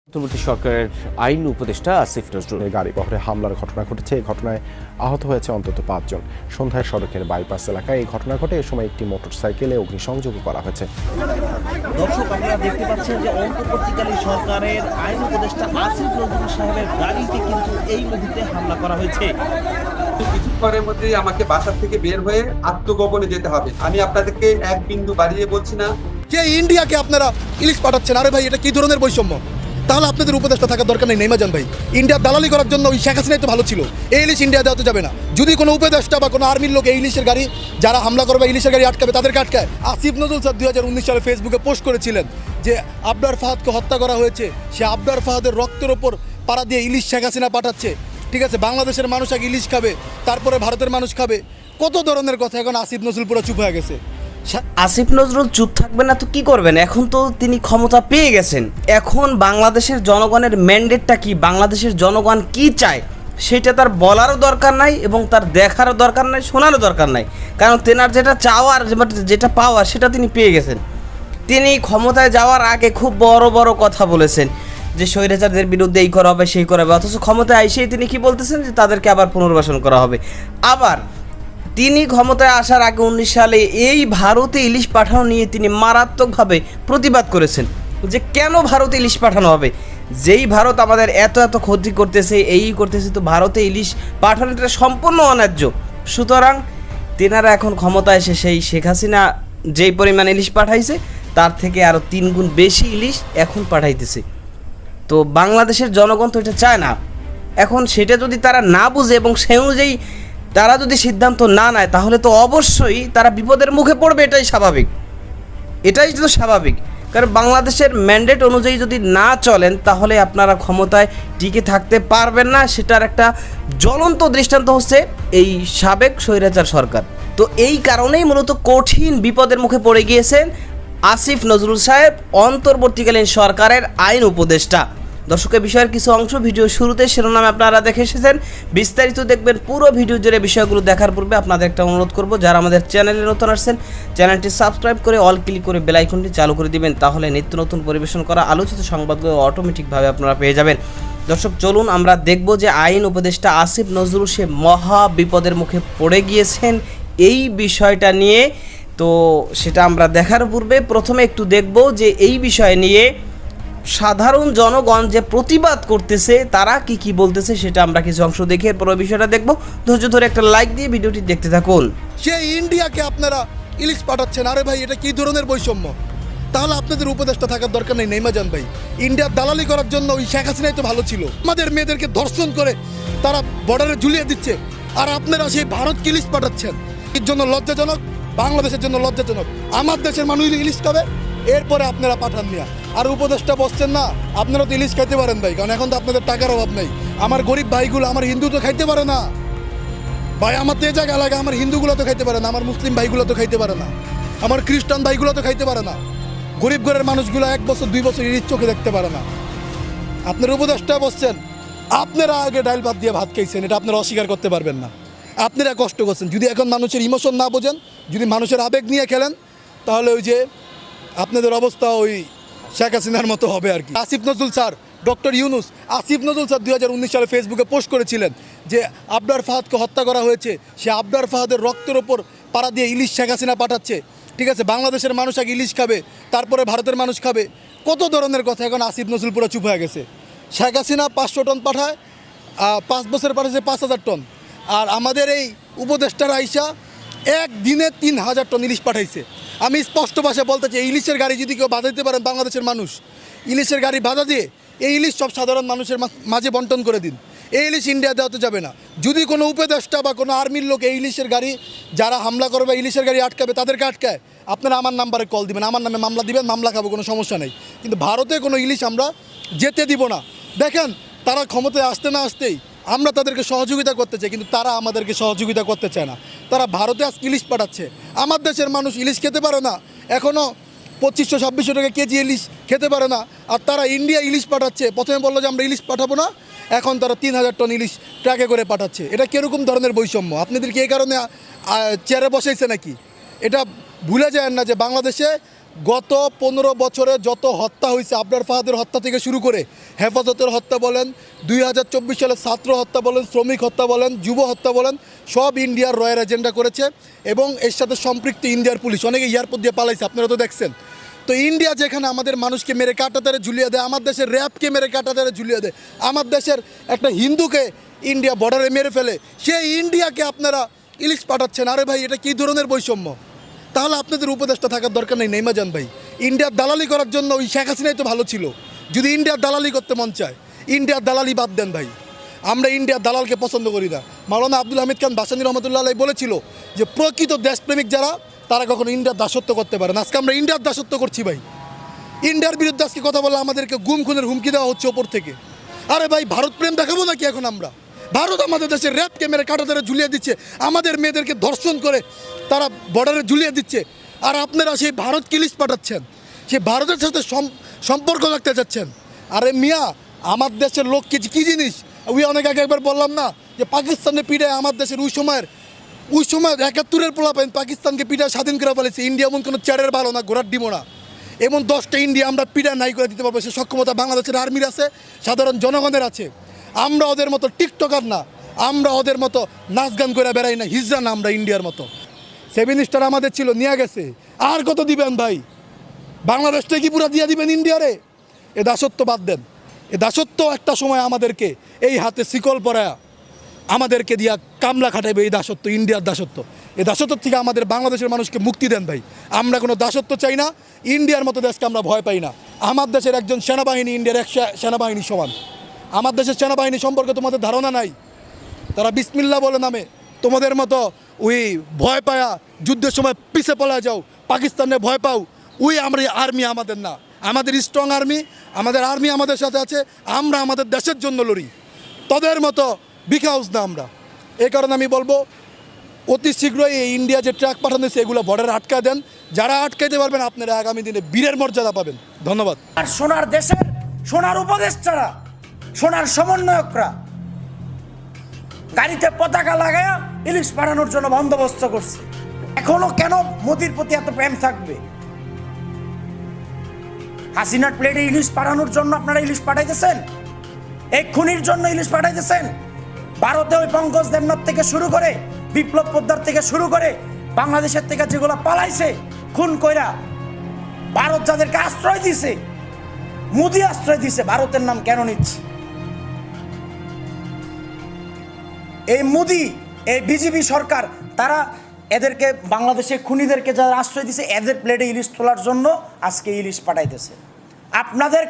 অন্তর্বর্তী সরকারের আইন উপদেষ্টা আসিফ নজরুল গাড়ি বহরে হামলার ঘটনা ঘটেছে। এই ঘটনায় আহত হয়েছে অন্তত 5 জন। সন্ধ্যায় সড়কের বাইপাস এলাকায় এই ঘটনা ঘটে। এ সময় একটি মোটরসাইকেলে অগ্নিসংযোগও করা হয়েছে। দর্শক, আপনারা দেখতে পাচ্ছেন যে অন্তর্বর্তীকালীন সরকারের আইন উপদেষ্টা আসিফ নজরুল সাহেবের গাড়িতে কিন্তু এই মুহূর্তে হামলা করা হয়েছে। কিছুক্ষণের মধ্যেই আমাকে বাসা থেকে বের হয়ে আত্মগোপনে যেতে হবে। আমি আপনাদেরকে এক বিন্দু বাড়িয়ে বলছি না যে ইন্ডিয়াকে আপনারা ইলিশ পাঠাচ্ছেন। আরে ভাই, এটা কি ধরনের বৈষম্য? তাহলে আপনাদের উপদেষ্টা থাকার দরকার নেই নেইমাজান ভাই। ইন্ডিয়ার দালালি করার জন্য ওই শেখ হাসিনাই তো ভালো ছিল। এই ইলিশ ইন্ডিয়া দেওয়া তো যাবে না। যদি কোনো উপদেষ্টা বা কোনো আর্মির লোক এই ইলিশের গাড়ি যারা হামলা করবে, ইলিশের গাড়ি আটকাবে, তাদেরকে আটকায়। আসিফ নজরুল স্যার 2019 সালে ফেসবুকে পোস্ট করেছিলেন যে আবরার ফাহাদকে হত্যা করা হয়েছে। সে আবরার ফাহাদের রক্তের ওপর পাড়া দিয়ে ইলিশ শেখ হাসিনা পাঠাচ্ছে। ঠিক আছে, বাংলাদেশের মানুষ আগে ইলিশ খাবে, তারপরে ভারতের মানুষ খাবে। কত ধরনের কথা। এখন আসিফ নজরুল পুরো চুপ হয়ে গেছে। আসিফ নজরুল চুপ থাকবেন না তো কি করবেন? এখন তো তিনি ক্ষমতা পেয়ে গেছেন। এখন বাংলাদেশের জনগণের ম্যান্ডেটটা কি, বাংলাদেশের জনগণ কি চায় সেটা তার বলারও দরকার নাই এবং তার দেখারও দরকার নাই, শোনারও দরকার নাই। কারণ তেনার যেটা চাওয়ার, যেটা পাওয়ার, সেটা তিনি পেয়ে গেছেন। তিনি ক্ষমতায় যাওয়ার আগে খুব বড় বড় কথা বলেছেন যে স্বৈরাচারদের বিরুদ্ধে এই করা হবে, সেই করা হবে। অথচ ক্ষমতায় এসেই তিনি কি বলতেছেন যে তাদেরকে আবার পুনর্বাসন করা হবে। আবার তিনি ক্ষমতায় আসার আগে 19 সালে এই ভারতে ইলিশ পাঠানো নিয়ে তিনি মারাত্মকভাবে প্রতিবাদ করেছেন যে কেন ভারতে ইলিশ পাঠানো হবে, যেই ভারত আমাদের এত এত ক্ষতি করতেছে, এই করতেছে, তো ভারতে ইলিশ পাঠানোটা সম্পূর্ণ অন্যায্য। সুতরাং তেনারা এখন ক্ষমতায় এসে সেই শেখ হাসিনা যেই পরিমাণ ইলিশ পাঠাইছে তার থেকে আরও 3 গুণ বেশি ইলিশ এখন পাঠাইতেছে। তো বাংলাদেশের জনগণ তো এটা চায় না। এখন সেটা যদি তারা না বুঝে এবং সেই অনুযায়ী তারা যদি সিদ্ধান্ত না নেয়, তাহলে তো অবশ্যই তারা বিপদের মুখে পড়বে। এটাই স্বাভাবিক, এটাই তো স্বাভাবিক। কারণ বাংলাদেশের ম্যান্ডেট অনুযায়ী যদি না চলেন তাহলে আপনারা ক্ষমতায় টিকে থাকতে পারবেন না। সেটার একটা জ্বলন্ত দৃষ্টান্ত হচ্ছে এই সাবেক স্বৈরাচার সরকার। তো এই কারণেই মূলত কঠিন বিপদের মুখে পড়ে গিয়েছেন আসিফ নজরুল সাহেব, অন্তর্বর্তীকালীন সরকারের আইন উপদেষ্টা। দর্শকের বিষয়ের কিছু অংশ ভিডিও শুরুতে শিরোনামে আপনারা দেখে এসেছেন। বিস্তারিত দেখবেন পুরো ভিডিও জুড়ে। বিষয়গুলো দেখার পূর্বে আপনাদের একটা অনুরোধ করব, যারা আমাদের চ্যানেলে নতুন আসছেন চ্যানেলটি সাবস্ক্রাইব করে অল ক্লিক করে বেল আইকনটি চালু করে দিবেন। তাহলে নিত্য নতুন পরিবেশন করা আলোচিত সংবাদগুলো অটোমেটিকভাবে আপনারা পেয়ে যাবেন। দর্শক, চলুন আমরা দেখব যে আইন উপদেষ্টা আসিফ নজরুল সে মহা বিপদের মুখে পড়ে গিয়েছেন এই বিষয়টা নিয়ে। তো সেটা আমরা দেখার পূর্বে প্রথমে একটু দেখব যে এই বিষয় নিয়ে সাধারণ জনগণ যে প্রতিবাদ করতেছে তারা কি বলতেছে, সেটা আমরা কিছু অংশ দেখে এরপর বিষয়টা দেখব। ধৈর্য ধরে একটা লাইক দিয়ে ভিডিওটি দেখতে থাকুন। সে ইন্ডিয়াকে আপনারা ইলিশ পাঠাচ্ছেন। আরে ভাই, এটা কি ধরনের বৈষম্য? তাহলে আপনাদের উপদেষ্টা থাকার দরকার নেই নেইমাজান ভাই। ইন্ডিয়ার দালালি করার জন্য ওই শেখ হাসিনাই তো ভালো ছিল। আমাদের মেয়েদেরকে ধর্ষণ করে তারা বর্ডারে ঝুলিয়ে দিচ্ছে, আর আপনারা সেই ভারতকে ইলিশ পাঠাচ্ছেন। এর জন্য লজ্জাজনক, বাংলাদেশের জন্য লজ্জাজনক। আমার দেশের মানুষ ইলিশ খাবে, এরপরে আপনারা পাঠান নিয়া আর উপদেষ্টা বসছেন না। আপনারা তো ইলিশ খাইতে পারেন ভাই, কারণ এখন তো আপনাদের টাকার অভাব নেই। আমার গরিব ভাইগুলো, আমার হিন্দু তো খাইতে পারে না ভাই। আমার তো এ জায়গা লাগে, আমার হিন্দুগুলো তো খাইতে পারে না, আমার মুসলিম ভাইগুলো তো খাইতে পারে না, আমার খ্রিস্টান ভাইগুলো তো খাইতে পারে না। গরিব ঘরের মানুষগুলো 1 বছর 2 বছর ইলিশ চোখে দেখতে পারে না। আপনার উপদেষ্টা বসছেন, আপনারা আগে ডাইল ভাত দিয়ে ভাত খাইছেন, এটা আপনারা অস্বীকার করতে পারবেন না। আপনারা কষ্ট করছেন। যদি এখন মানুষের ইমোশন না বোঝেন, যদি মানুষের আবেগ নিয়ে খেলেন, তাহলে ওই যে আপনাদের অবস্থা ওই শেখ হাসিনার মতো হবে আর কি। Asif Nazrul sir, doctor Yunus, Asif Nazrul sir 2019 সালে ফেসবুকে পোস্ট করেছিলেন যে আবরার ফাহাদকে হত্যা করা হয়েছে। সে আবরার ফাহাদের রক্তের ওপর পাড়া দিয়ে ইলিশ শেখ হাসিনা পাঠাচ্ছে। ঠিক আছে, বাংলাদেশের মানুষ আগে ইলিশ খাবে, তারপরে ভারতের মানুষ খাবে। কত ধরনের কথা। এখন আসিফ নজরুল পুরো চুপ হয়ে গেছে। শেখ হাসিনা 500 টন পাঠায়, 5 বছর পাঠাচ্ছে 5000 টন। আর আমাদের এই উপদেষ্টার আইসা একদিনে 3000 টন ইলিশ পাঠাইছে। আমি স্পষ্ট ভাষায় বলতে চাই, ইলিশের গাড়ি যদি কেউ বাধা দিতে পারেন বাংলাদেশের মানুষ, ইলিশের গাড়ি বাধা দিয়ে এই ইলিশ সব সাধারণ মানুষের মাঝে বন্টন করে দিন। এই ইলিশ ইন্ডিয়া দেওয়া তো যাবে না। যদি কোনো উপদেষ্টা বা কোনো আর্মির লোক এই ইলিশের গাড়ি যারা হামলা করবে, ইলিশের গাড়ি আটকাবে, তাদেরকে আটকায়, আপনারা আমার নাম্বারে কল দিবেন, আমার নামে মামলা দিবেন, মামলা খাবো, কোনো সমস্যা নেই। কিন্তু ভারতে কোনো ইলিশ আমরা যেতে দিব না। দেখেন, তারা ক্ষমতায় আসতে না আসতেই আমরা তাদেরকে সহযোগিতা করতে চাই, কিন্তু তারা আমাদেরকে সহযোগিতা করতে চায় না। তারা ভারতে আজ ইলিশ পাঠাচ্ছে। আমার দেশের মানুষ ইলিশ খেতে পারে না, এখনও 2500-2600 টাকা কেজি ইলিশ খেতে পারে না। আর তারা ইন্ডিয়া ইলিশ পাঠাচ্ছে। প্রথমে বললো যে আমরা ইলিশ পাঠাবো না, এখন তারা 3000 টন ইলিশ ট্রাকে করে পাঠাচ্ছে। এটা কীরকম ধরনের বৈষম্য? আপনাদেরকে এই কারণে চেয়ারে বসাইছে নাকি? এটা ভুলে যায় না যে বাংলাদেশে গত 15 বছরে যত হত্যা হয়েছে, আবরার ফাহাদের হত্যা থেকে শুরু করে হেফাজতের হত্যা বলেন, 2024 সালে ছাত্র হত্যা বলেন, শ্রমিক হত্যা বলেন, যুব হত্যা বলেন, সব ইন্ডিয়ার রয়ের এজেন্ডা করেছে এবং এর সাথে সম্পৃক্ত ইন্ডিয়ার পুলিশ। অনেকে এয়ারপোর্ট দিয়ে পালাইছে, আপনারা তো দেখছেন। তো ইন্ডিয়া যেখানে আমাদের মানুষকে মেরে কাঁটাতারে ঝুলিয়ে দেয়, আমার দেশের র্যাবকে মেরে কাঁটাতারে ঝুলিয়ে দেয়, আমার দেশের একটা হিন্দুকে ইন্ডিয়া বর্ডারে মেরে ফেলে, সেই ইন্ডিয়াকে আপনারা ইলিশ পাঠাচ্ছেন। আরে ভাই, এটা কী ধরনের বৈষম্য? তাহলে আপনাদের উপদেষ্টা থাকার দরকার নেই নেইমাজান ভাই। ইন্ডিয়ার দালালি করার জন্য ওই শেখ হাসিনাই তো ভালো ছিল। যদি ইন্ডিয়ার দালালি করতে মন চায়, ইন্ডিয়ার দালালি বাদ দেন ভাই। আমরা ইন্ডিয়ার দালালকে পছন্দ করি না। মাওলানা আব্দুল হামিদ খান ভাসানী রহমতুল্লাহ আলাইহি বলেছিল যে প্রকৃত দেশপ্রেমিক যারা, তারা কখনো ইন্ডিয়ার দাসত্ব করতে পারে না। আজকে আমরা ইন্ডিয়ার দাসত্ব করছি ভাই। ইন্ডিয়ার বিরুদ্ধে আজকে কথা বললে আমাদেরকে গুম খুনের হুমকি দেওয়া হচ্ছে ওপর থেকে। আরে ভাই, ভারত প্রেম দেখাবো নাকি এখন আমরা? ভারত আমাদের দেশের র্যাবকে মেরে কাঁটাতারে ঝুলিয়ে দিচ্ছে, আমাদের মেয়েদেরকে ধর্ষণ করে তারা বর্ডারে ঝুলিয়ে দিচ্ছে, আর আপনারা সেই ভারতকে ইলিশ পাঠাচ্ছেন, সেই ভারতের সাথে সম্পর্ক রাখতে চাচ্ছেন। আরে মিয়া, আমার দেশের লোক কী জিনিস? ওই অনেক আগে একবার বললাম না যে পাকিস্তানে পিড়ায় আমার দেশের ওই সময় 71-এর পোলাপাইন পাকিস্তানকে পিড়ায় স্বাধীন করে ফেলেছে। ইন্ডিয়া এমন কোনো চ্যারের ভালো না, ঘোড়ার ডিমো না। এমন 10টা ইন্ডিয়া আমরা পিড়ায় নাই করে দিতে পারবো, সে সক্ষমতা বাংলাদেশের আর্মির আছে, সাধারণ জনগণের আছে। আমরা ওদের মতো টিকটকার না, আমরা ওদের মতো নাচ গান করে বেড়াই না, হিজড়া না আমরা ইন্ডিয়ার মতো। 7 স্টার আমাদের ছিল, নিয়ে গেছে, আর কত দিবেন ভাই? বাংলাদেশটা কি পুরো দিয়ে দিবেন ইন্ডিয়ারে? এ দাসত্ব বাদ দেন। এ দাসত্ব একটা সময় আমাদেরকে এই হাতে শিকল পরায়া আমাদেরকে দিয়া কামলা খাটাইবে। এই দাসত্ব, ইন্ডিয়ার দাসত্ব, এই দাসত্ব থেকে আমাদের বাংলাদেশের মানুষকে মুক্তি দেন ভাই। আমরা কোনো দাসত্ব চাই না, ইন্ডিয়ার মতো দেশকে আমরা ভয় পাই না। আমার দেশের একজন সেনাবাহিনী ইন্ডিয়ার 100 সেনাবাহিনী সমান। আমার দেশের সেনাবাহিনী সম্পর্কে তোমাদের ধারণা নাই। তারা বিসমিল্লাহ বলে নামে, তোমাদের মতো ওই ভয় পায়া যুদ্ধের সময় পিছে পলা যাও, পাকিস্তানে ভয় পাও, ওই আমরা আর্মি আমাদের না। আমাদের স্ট্রং আর্মি, আমাদের আর্মি আমাদের সাথে আছে, আমরা আমাদের দেশের জন্য লড়ি। তোদের মতো বিকাউজ না আমরা। এই কারণে আমি বলবো অতি শীঘ্রই এই ইন্ডিয়া যে ট্রাক পাঠানো এগুলো বর্ডারে আটকা দেন। যারা আটকাইতে পারবেন আপনারা আগামী দিনে বীরের মর্যাদা পাবেন। ধন্যবাদ। আর সোনার দেশের সোনার উপদেষ্টারা, সোনার সমন্বয়করা গাড়িতে পতাকা লাগায়া ইলিশ পাঠানোর জন্য বন্দোবস্ত করছে। এখনো কেন মোদির প্রতি এত প্রেম থাকবে? হাসিনার প্লেটে ইলিশ পাঠানোর জন্য আপনারা ইলিশ পাঠাইতেছেন, এই খুনির জন্য ইলিশ পাঠাইতেছেন। ভারতে ওই পঙ্কজ দেবনাথ থেকে শুরু করে, বিপ্লব পোদ্দার থেকে শুরু করে, বাংলাদেশের থেকে যেগুলো পালাইছে খুন কইরা, ভারত যাদেরকে আশ্রয় দিছে, মোদি আশ্রয় দিছে, ভারতের নাম কেন নিচ্ছে? এই মোদি, এই বিজেপি সরকার, তারা এদেরকে, বাংলাদেশে খুনিদেরকে যারা আশ্রয় দিছে, এদের প্লেটে ইলিশ তোলার জন্য আজকে ইলিশ পাঠাইতেছে। আপনাদের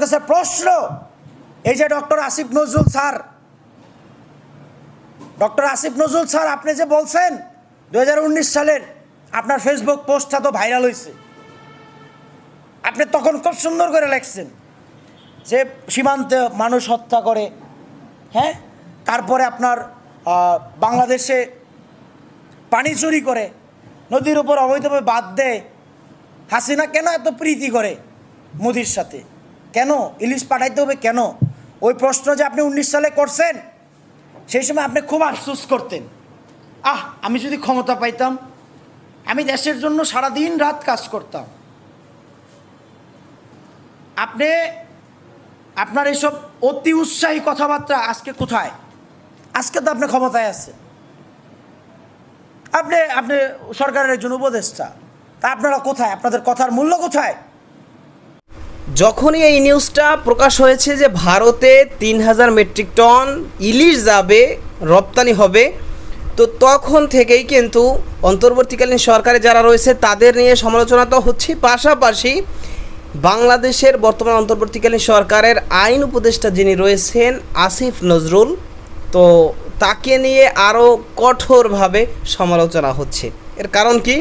কাছে প্রশ্ন, এই যে ডক্টর আসিফ নজরুল স্যার, আপনি যে বলছেন 2019 সালের আপনার ফেসবুক পোস্টটা তো ভাইরাল হয়েছে। আপনি তখন খুব সুন্দর করে লিখছেন যে সীমান্তে মানুষ হত্যা করে, হ্যাঁ, তারপরে আপনার বাংলাদেশে পানি চুরি করে, নদীর উপর অবৈধভাবে বাঁধ দেয়। হাসিনা কেন এত প্রীতি করে মোদির সাথে? কেন ইলিশ পাঠাইতে হবে কেন? ওই প্রশ্ন যে আপনি 19 সালে করছেন, সেই সময় আপনি খুব আফসোস করতেন, আমি যদি ক্ষমতা পাইতাম, আমি দেশের জন্য সারাদিন রাত কাজ করতাম। আপনার এইসব অতি উৎসাহী কথাবার্তা আজকে কোথায়? আজকে তো আপনি ক্ষমতায় আছেন, আপনি সরকারের একজন উপদেষ্টা, তা আপনারা কোথায়? আপনাদের কথার মূল্য কোথায়? যখনই এই নিউজটা প্রকাশ হয়েছে যে ভারতে 3000 মেট্রিক টন ইলিশ যাবে, রপ্তানি হবে, তো তখন থেকেই কিন্তু অন্তর্বর্তীকালীন সরকারে যারা রয়েছে তাদের নিয়ে সমালোচনা তো হচ্ছে, পাশাপাশি বাংলাদেশের বর্তমান অন্তর্বর্তীকালীন সরকারের আইন উপদেষ্টা যিনি রয়েছেন আসিফ নজরুল, তো তাকে নিয়ে আরও কঠোরভাবে সমালোচনা হচ্ছে। এর কারণ কি,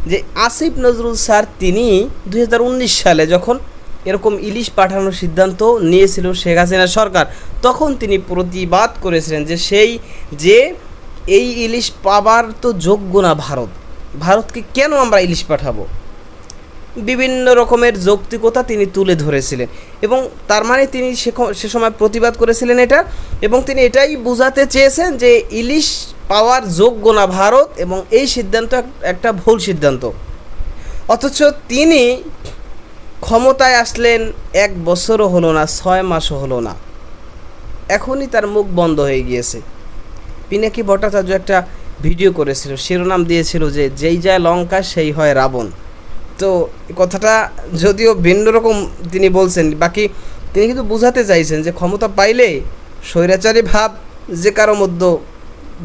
যে আসিফ নজরুল স্যার তিনি 2019 সালে যখন এরকম ইলিশ পাঠানোর সিদ্ধান্ত নিয়েছিল শেখ হাসিনা সরকার, তখন তিনি প্রতিবাদ করেছিলেন যে এই ইলিশ পাবার তো যোগ্য না ভারতকে কেন আমরা ইলিশ পাঠাবো, বিভিন্ন রকমের যৌক্তিকতা তিনি তুলে ধরেছিলেন। এবং তার মানে তিনি সে সময় প্রতিবাদ করেছিলেন এটা, এবং তিনি এটাই বোঝাতে চেয়েছেন যে ইলিশ পাওয়ার যোগ্য না ভারত, এবং এই সিদ্ধান্ত একটা ভুল সিদ্ধান্ত। অথচ তিনি ক্ষমতায় আসলেন 1 বছরও হলো না, 6 মাসও হলো না, এখনই তার মুখ বন্ধ হয়ে গিয়েছে। পিনাকি ভট্টাচার্য একটা ভিডিও করেছিল, শিরোনাম দিয়েছিল যে যেই যায় লঙ্কা সেই হয় রাবণ। তো কথাটা যদিও ভিন্ন রকম তিনি বলছেন, বাকি তিনি কিন্তু বোঝাতে চাইছেন যে ক্ষমতা পাইলে স্বৈরাচারী ভাব যে কারো মধ্যে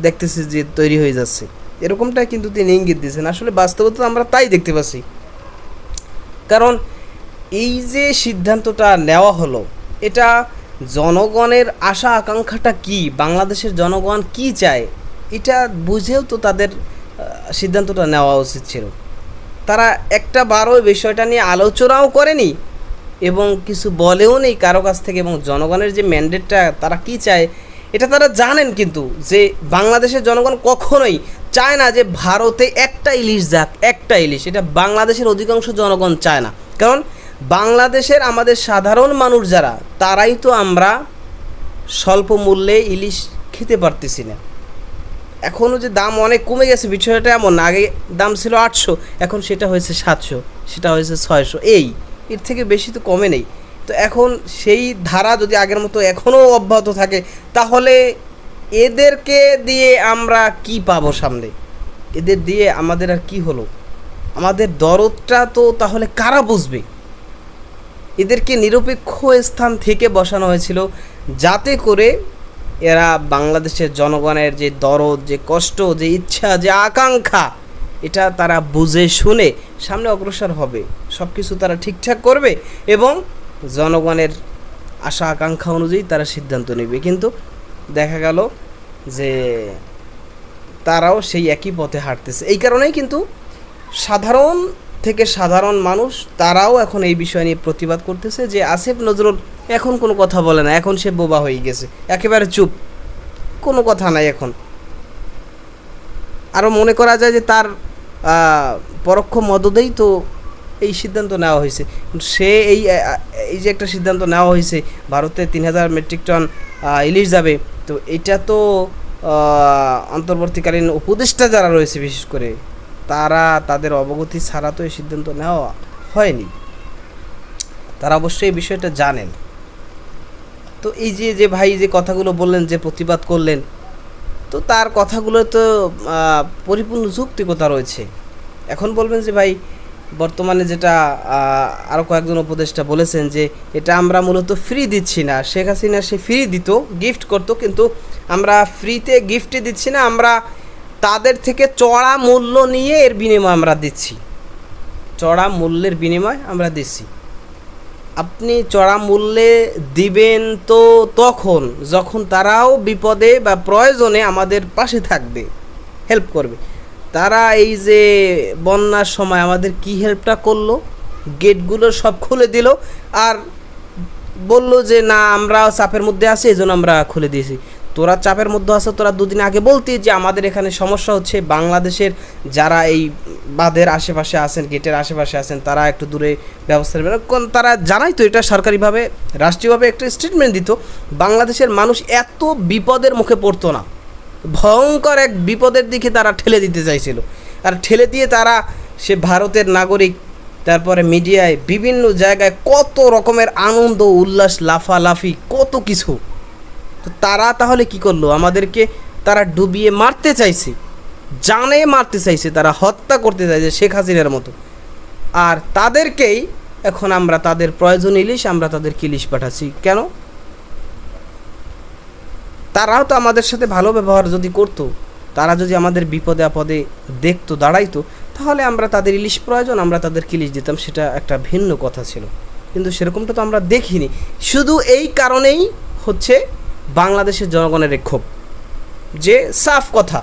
দেখতেছি যে তৈরি হয়ে যাচ্ছে, এরকমটাই কিন্তু তিনি ইঙ্গিত দিয়েছেন। আসলে বাস্তবতা আমরা তাই দেখতে পাচ্ছি। কারণ এই যে সিদ্ধান্তটা নেওয়া হলো, এটা জনগণের আশা আকাঙ্ক্ষাটা কি, বাংলাদেশের জনগণ কি চায়, এটা বুঝেও তো তাদের সিদ্ধান্তটা নেওয়া উচিত ছিল। তারা একটা বারও বিষয়টা নিয়ে আলোচনাও করেনি এবং কিছু বলেও নেই কারো কাছ থেকে। এবং জনগণের যে ম্যান্ডেটটা তারা কি চায় এটা তারা জানেন, কিন্তু যে বাংলাদেশের জনগণ কখনোই চায় না যে ভারতে একটা ইলিশ যাক, একটা ইলিশ, এটা বাংলাদেশের অধিকাংশ জনগণ চায় না। কারণ বাংলাদেশের আমাদের সাধারণ মানুষ যারা, তারাই তো আমরা স্বল্প মূল্যে ইলিশ খেতে পারতেছি না। এখনও যে দাম অনেক কমে গেছে বিষয়টা এমন না, আগে দাম ছিল 800, এখন সেটা হয়েছে 700, সেটা হয়েছে 600, এর থেকে বেশি তো কমে নেই। তো এখন সেই ধারা যদি আগের মতো এখনও অব্যাহত থাকে, তাহলে এদেরকে দিয়ে আমরা কি পাবো সামনে? এদের দিয়ে আমাদের আর কি হলো? আমাদের দরদটা তো তাহলে কারা বুঝবে? এদেরকে নিরপেক্ষ স্থান থেকে বসানো হয়েছিল যাতে করে এরা বাংলাদেশের জনগণের যে দরদ, যে কষ্ট, যে ইচ্ছা, যে আকাঙ্ক্ষা, এটা তারা বুঝে শুনে সামনে অগ্রসর হবে, সব কিছু তারা ঠিকঠাক করবে এবং জনগণের আশা আকাঙ্ক্ষা অনুযায়ী তারা সিদ্ধান্ত নেবে। কিন্তু দেখা গেল যে তারাও সেই একই পথে হাঁটতেছে। এই কারণেই কিন্তু সাধারণ থেকে সাধারণ মানুষ তারাও এখন এই বিষয় নিয়ে প্রতিবাদ করতেছে যে আসিফ নজরুল এখন কোনো কথা বলে না, এখন সে বোবা হয়ে গেছে, একেবারে চুপ, কোনো কথা নাই এখন। আরও মনে করা যায় যে তার পরোক্ষ মদদেই তো এই সিদ্ধান্ত নেওয়া হয়েছে। সে এই যে একটা সিদ্ধান্ত নেওয়া হয়েছে ভারতে 3000 মেট্রিক টন ইলিশ যাবে, তো এটা তো অন্তর্বর্তীকালীন উপদেষ্টা যারা রয়েছে বিশেষ করে তাদের অবগতি ছাড়া তো এই সিদ্ধান্ত নেওয়া হয়নি। তারা অবশ্যই এই বিষয়টা জানেন। তো এই যে ভাই যে কথাগুলো বললেন, যে প্রতিবাদ করলেন, তো তার কথাগুলো তো পরিপূর্ণ যৌক্তিকতা রয়েছে। এখন বলবেন যে ভাই বর্তমানে যেটা আরও কয়েকজন উপদেষ্টা বলেছেন যে এটা আমরা মূলত ফ্রি দিচ্ছি না, শেখ হাসিনা সে ফ্রি দিত, গিফট করতো, কিন্তু আমরা ফ্রিতে গিফটে দিচ্ছি না, আমরা তাদের থেকে চড়া মূল্য নিয়ে এর বিনিময় আমরা দিচ্ছি, চড়া মূল্যের বিনিময় আমরা দিচ্ছি। আপনি চড়া মূল্যে দিবেন তো তখন যখন তারাও বিপদে বা প্রয়োজনে আমাদের পাশে থাকবে, হেল্প করবে। তারা এই যে বন্যার সময় আমাদের কি হেল্পটা করলো, গেটগুলো সব খুলে দিল আর বলল যে না আমরা চাপের মধ্যে আছি এই জন্য আমরা খুলে দিয়েছি। তোরা চাপের মধ্যে আছো, তোরা দুদিন আগে বলতি যে আমাদের এখানে সমস্যা হচ্ছে, বাংলাদেশের যারা এই বাঁধের আশেপাশে আছেন, গেটের আশেপাশে আছেন, তারা একটু দূরে ব্যবস্থা নেবেন। তারা জানাই তো এটা সরকারিভাবে রাষ্ট্রীয়ভাবে একটা স্টেটমেন্ট দিত, বাংলাদেশের মানুষ এত বিপদের মুখে পড়তো না। ভয়ঙ্কর এক বিপদের দিকে তারা ঠেলে দিতে চাইছিল, আর ঠেলে দিয়ে তারা সে ভারতের নাগরিক, তারপরে মিডিয়ায় বিভিন্ন জায়গায় কত রকমের আনন্দ উল্লাস, লাফালাফি, কত কিছু। তো তারা তাহলে কি করলো? আমাদেরকে তারা ডুবিয়ে মারতে চাইছে, জানে মারতে চাইছে, তারা হত্যা করতে চাইছে শেখ হাসিনার মতো। আর তাদেরকেই এখন আমরা তাদের প্রয়োজন ইলিশ, আমরা তাদেরকে ইলিশ পাঠাচ্ছি কেন? তারাও তো আমাদের সাথে ভালো ব্যবহার যদি করতো, তারা যদি আমাদের বিপদে আপদে দেখতো, দাঁড়াইতো, তাহলে আমরা তাদের ইলিশ প্রয়োজন, আমরা তাদেরকে ইলিশ দিতাম, সেটা একটা ভিন্ন কথা ছিল। কিন্তু সেরকমটা তো আমরা দেখিনি। শুধু এই কারণেই হচ্ছে বাংলাদেশের জনগণের ক্ষোভ, যে সাফ কথা,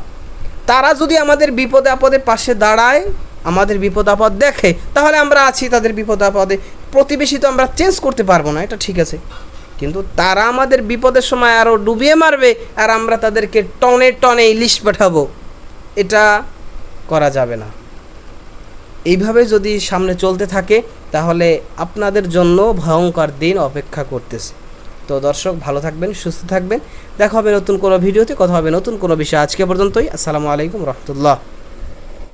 তারা যদি আমাদের বিপদে আপদে পাশে দাঁড়ায়, আমাদের বিপদ আপদ দেখে, তাহলে আমরা আছি তাদের বিপদ আপদে। প্রতিবেশী তো আমরা চেঞ্জ করতে পারবো না, এটা ঠিক আছে, কিন্তু তারা আমাদের বিপদের সময় আরও ডুবিয়ে মারবে আর আমরা তাদেরকে টনে টনে ইলিশ পাঠাবো, এটা করা যাবে না। এইভাবে যদি সামনে চলতে থাকে তাহলে আপনাদের জন্য ভয়ঙ্কর দিন অপেক্ষা করতেছে। তো দর্শক, ভালো থাকবেন, সুস্থ থাকবেন, দেখা হবে নতুন কোনো ভিডিওতে, কথা হবে নতুন কোনো বিষয়। আজকে পর্যন্তই, আসসালামু আলাইকুম রহমতুল্লাহ।